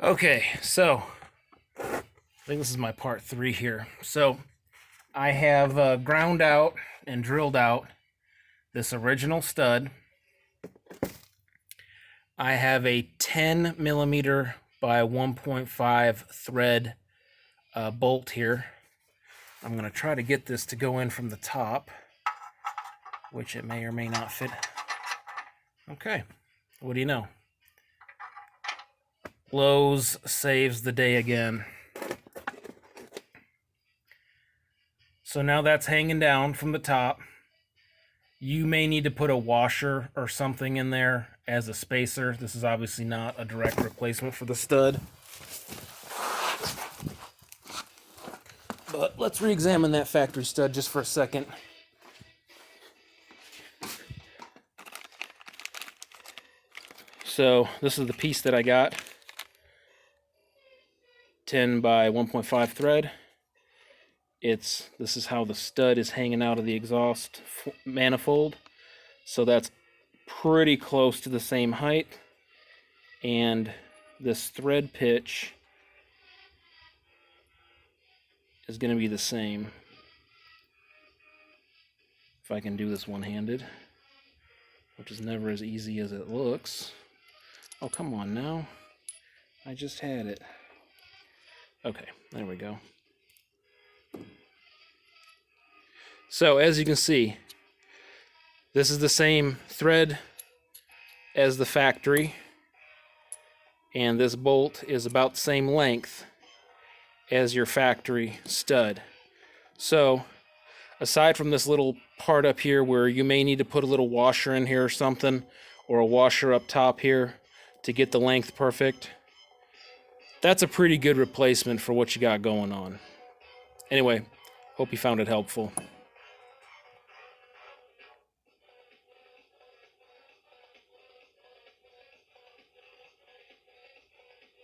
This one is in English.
Okay, so I think this is my part 3 here. So I have ground out and drilled out this original stud. I have a 10 millimeter by 1.5 thread bolt here. I'm going to try to get this to go in from the top, which it may or may not fit. Okay, what do you know? Lowe's saves the day again. So now that's hanging down from the top. You may need to put a washer or something in there as a spacer. This is obviously not a direct replacement for the stud. But let's re-examine that factory stud just for a second. So this is the piece that I got. 10 by 1.5 thread. This is how the stud is hanging out of the exhaust manifold. So that's pretty close to the same height. And this thread pitch is going to be the same. If I can do this one-handed, which is never as easy as it looks. Oh, come on now. I just had it. Okay, there we go. So as you can see, this is the same thread as the factory, and this bolt is about the same length as your factory stud. So aside from this little part up here where you may need to put a little washer in here or something, or a washer up top here to get the length perfect, that's a pretty good replacement for what you got going on. Anyway, hope you found it helpful.